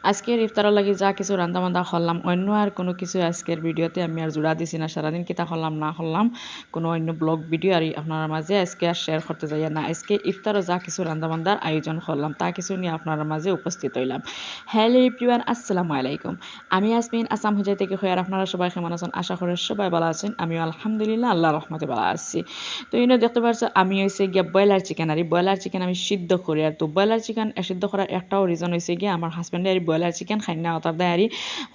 আজকের ইফতারের লাগি যা কিছু রান্না বান্না করলাম অন্য আর কোনো কিছু আজকের ভিডিওতে আমি আর জোড়া দিছি না সারাদিন কিতা করলাম না করলাম কোনো অন্য ব্লগ ভিডিও আর আপনার মাঝে আজকে আর শেয়ার করতে যাই না আজকে ইফতারও যা কিছু রান্না বান্নার আয়োজন করলাম তা কিছু নিয়ে আপনার মাঝে উপস্থিত হইলাম। হ্যালো এভরিওয়ান, আসসালামু আলাইকুম। আমি আসমিন আসাম হুজাই থেকে হয়ে আর আপনারা সবাই কেমন আছেন? আশা করি সবাই ভালো আছেন। আমিও আলহামদুলিল্লাহ আল্লাহর রহমতে ভালো আছি। তো ইনো দেখতে পাচ্ছ আমি হয়েছে গিয়া ব্রয়লার চিকেন আর ব্রয়লার চিকেন আমি সিদ্ধ করি আর তো ব্রয়লার চিকেন সিদ্ধ করার একটাও রিজন হয়েছে গিয়ে আমার হাজব্যান্ডে আর ব্রয়লার চিকেন খাই না ওটার দেয় আর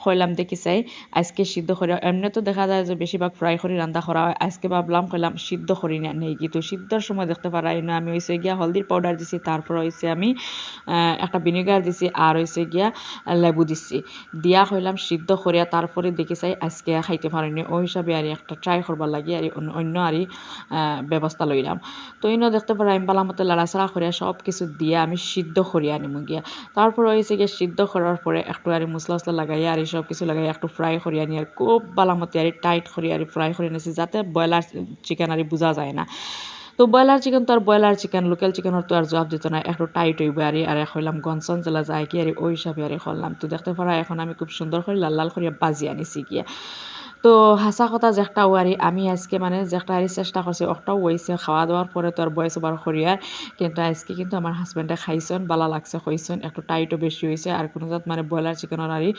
খইলাম দেখি চাই আজকে সিদ্ধ করি। এমনি তো দেখা যায় যে বেশিরভাগ ফ্রাই করে রান্না করা হয়, আজকে ভাবলাম কইলাম সিদ্ধ করি না নেই কি। তো সিদ্ধর সময় দেখতে পারাই না আমি হয়েছে গিয়া হলদির পাউডার দিছি, তারপর হয়েছে আমি একটা ভিনেগার দিছি আর হয়েছে গিয়া লেবু দিছি দিয়া হইলাম সিদ্ধ করিয়া তারপরে দেখি চাই আজকে খাইতে পারিনি ওই হিসাবে আর একটা ট্রাই করবার লাগে আর অন্য আর ব্যবস্থা লইলাম। তো ইনো দেখতে পারা আমি বালামতে লাড়াচাড়া করিয়া সব কিছু দিয়ে আমি সিদ্ধ করিয়া নিমু গিয়া। তারপর হয়েছে গিয়ে সিদ্ধ করার পরে একটু আর মশলা মশলা লাগাইয়া আর সব কিছু লাগাইয়া একটু ফ্রাই করিয়া নিয়ে আর খুব বালামতে আর টাইট করিয়া আর ফ্রাই করে নিয়েছি যাতে ব্রয়লার চিকেন আর বোঝা যায় না। তো ব্রয়লার চিকেন তো আর ব্রয়লার চিকেন লোকাল চিকেনের তো আর জবাব দিত না, একটু টাইট হইবে আর হইলাম গনসন জেলা যায় কি আর ওই হিসাবে আর করলাম। তো দেখতে পারা এখন আমি খুব সুন্দর করে লাল লাল করিয়া বাজি আনিছি গিয়া। তো হাসা কথা যেটা ওয়ারি আমি আজকে মানে যেটা আর চেষ্টা করছি ওটাও হয়েছে খাওয়া দাওয়ার পরে তো আর বয়স ওভার করিয়ার, কিন্তু আজকে কিন্তু আমার হাজব্যান্ডে খাইছেন ভালো লাগছে কইছেন একটু টাইটও বেশি হয়েছে আর কোনো জাত মানে ব্রয়লার চিকেনের আরই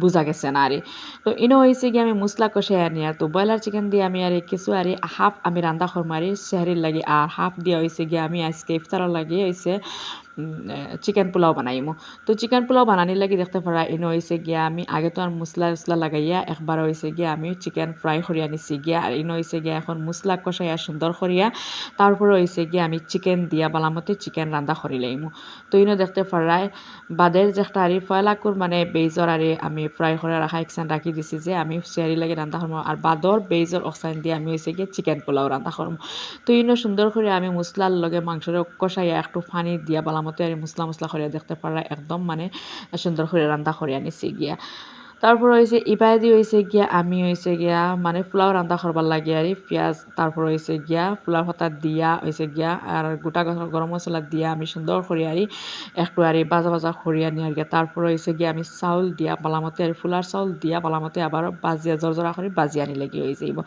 বোঝা গেছে না আরই। তো ইনো হয়েছে কি আমি মশলা কষে আনি আর তো ব্রয়লার চিকেন দিয়ে আমি আর কিছু আর হাফ আমি রান্না করবো আর সেহরির লাগে আর হাফ দিয়ে হয়েছে গিয়ে আমি আজকে ইফতারের লাগে হয়েছে চিকেন পোলাও বানাইমু। তো চিকেন পোলাও বানানির লাগি দেখতে পারা এনে হয়েছে গিয়া আমি আগে তো আর মশলা টসলা লাগাইয়া একবার হয়েছে গিয়া আমি চিকেন ফ্রাই করিয়া নিছি গিয়া আর এনে হয়েছে গিয়া এখন মশলা কষাইয়া সুন্দর করিয়া তারপরে হয়েছে গিয়া আমি চিকেন দিয়া বালামতে চিকেন রান্না করি লাইমু। তো ইনো দেখতে পারায় বাদের যেটা আর ফয়লাকুর মানে বেজর আর আমি ফ্রাই করে রাখা একসান রাখি দিছি যে আমি চেয়ারি লাগে রান্না করবো আর বাদর বেজর অক্সান দিয়ে আমি হয়েছে গিয়ে চিকেন পোলাও রান্না করবো। তো ইনো সুন্দর করে আমি মশলার লগে মাংসের কষাইয়া একটু পানি দিয়া বালামতে আর মশলা মশলা করিয়া দেখতে পারা একদম মানে সুন্দর করে রান্না করিয়া নিছি গিয়া। তারপর হয়েছে ইবাদি হয়েছে গিয়া আমি হয়েছে গিয়া মানে পোলাও রান্না করবার লাগে আর পেঁয়াজ তারপর হয়েছে গিয়া পোলাও পাতা দিয়া হয়েছে গিয়া আর গোটা গরম মশলা দিয়া আমি সুন্দর করে আর একটু আর বাজা বাজা করিয়া নিয়ে গিয়া তারপর হয়েছে গিয়া আমি চাউল দিয়া বালামতে আর ফুলার চাউল দিয়া বালামতে আবার বাজিয়া জরজরা করে বাজি আনি লেগে হয়ে যাইব।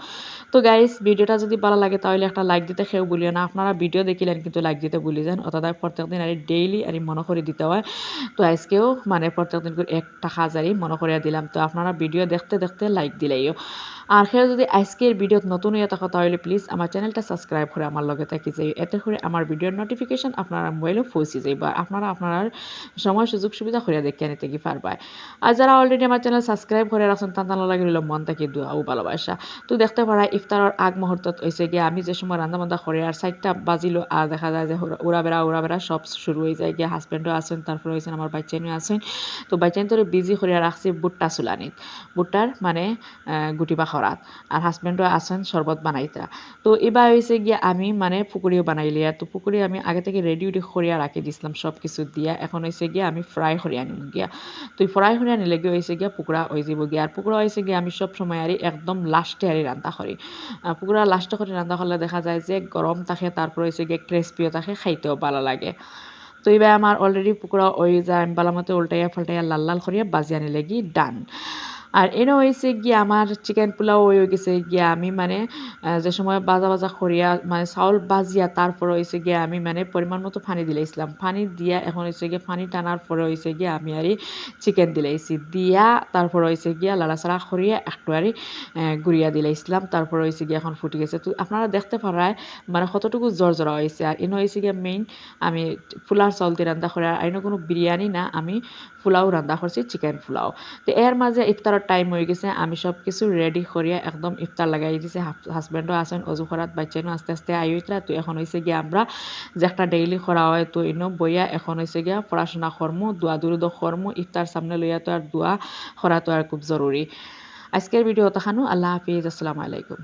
তো গাইস ভিডিওটা যদি ভালো লাগে তাহলে একটা লাইক দিতে কেউ ভুলিও না, আপনারা ভিডিও দেখিলেন কিন্তু লাইক দিতে ভুলে যান অর্থাৎ প্রত্যেকদিন আর ডেইলি আর মনে করে দিতে হয়। তো আজকেও মানে প্রত্যেকদিন করে একটা হাজারই মনে করিয়া দিলাম। তো আপনারা ভিডিও দেখতে দেখতে লাইক দিলেইও আর সেও যদি আজকের ভিডিওত নতুন হয়ে থাকো তাহলে প্লিজ আমার চ্যানেলটা সাবস্ক্রাইব করে আমার লগে থাকি যাই, এতে করে আমার ভিডিওর নোটিফিকেশন আপনার মোবাইলে পৌঁছে যাইব আর আপনারা আপনার সময় সুযোগ সুবিধা করে দেখে নিতে কি পারবাই। আর যারা অলরেডি আমার চ্যানেল সাবস্ক্রাইব করে রাখছেন তার লাগে রইল মন থেকে দোয়া ও ভালোবাসা। তো দেখতে পারা ইফতারের আগ মুহূর্তত হয়েছে গিয়ে আমি যে সময় রান্না বান্না করে আর 4টা বাজিলো আর দেখা যায় যে উড়াবেড়া সব শুরু হয়ে যায় গিয়ে হাজব্যান্ডও আসেন তারপরে হয়েছেন আমার বাচ্চানিও আসেন। তো বাচ্চান তোরে বিজি করে রাখছি বুট্টা চুলানিত বুট্টার মানে গুটি বাখরাত আর হাজব্যান্ডও আসেন শরবত বানাইতা। তো এবার হয়েছে গিয়ে আমি মানে পুকুরিও বানাইলি আর তো পুকুরি আমি আগে থেকে রেডি করিয়া রাখি দিছিলাম সব কিছু দিয়া, এখন হয়েছে গিয়া আমি ফ্রাই করে আনিম গিয়া। তো ফ্রাই করে আনিলে গিয়ে হয়েছে গিয়া পুকুরা হয়ে যাব গিয়া আর পুকুরা হয়েছে গিয়া আমি সব সময় আর একদম লাস্টে আর রান্না করি। পুকুরা লাস্টে করে রান্না করলে দেখা যায় যে গরম থাকে তারপর হয়েছে গিয়ে ক্রিসপিও থাকে খাইতেও ভালো লাগে। তো এবার আমার অলরেডি পুকুরা ওই যায় আমি বালামতে উল্টাইয়া ফাল্টাইয়া লাল লাল করিয়া বাজি আনিলে গিয়ে ডান। আর এনে হয়েছে গিয়ে আমার চিকেন পোলাও হয়ে গেছে গিয়া আমি মানে যে সময় বাজা বাজা করিয়া মানে চাউল বাজিয়া তারপর হয়েছে গিয়ে আমি মানে পরিমাণ মতো পানি দিলাইছিলাম, পানি দিয়া এখন হয়েছে গিয়ে পানি টানার পরে হয়েছে গিয়ে আমি আর চিকেন দিলাইছি দিয়া তারপর হয়েছে গিয়া লাড়াচাড়া করিয়া একটু আর গুড়িয়া দিলাইছিলাম তারপর হয়েছে গিয়ে এখন ফুটে গেছে। তো আপনারা দেখতে পারায় মানে কতটুকু জর্জরা হয়েছে আর এনে হয়েছে গিয়ে মেইন আমি ফুলার চাউল দিয়ে রান্না করে আর কোনো বিরিয়ানি না আমি পোলাও রান্না করছি চিকেন পোলাও। তো এর মাঝে ইফতারের টাইম হয়ে গেছে আমি সব কিছু রেডি করিয়া একদম ইফতার লাগাই দিয়েছি, হাজব্যান্ডও আসেন অজু করাত বাচ্চানো আস্তে আস্তে আইতরা। তো এখন হয়েছে গিয়ে আমরা যে একটা ডেইলি করা হয় তো ইনো বইয়া এখন হয়েছে গিয়া পড়াশোনা করমু দোয়া দুরুদ করমু ইফতার সামনে লইয়া তো আর দোয়া করা তো আর খুব জরুরি। আজকের ভিডিও দেখানো, আল্লাহ হাফিজ, আসসালামু আলাইকুম।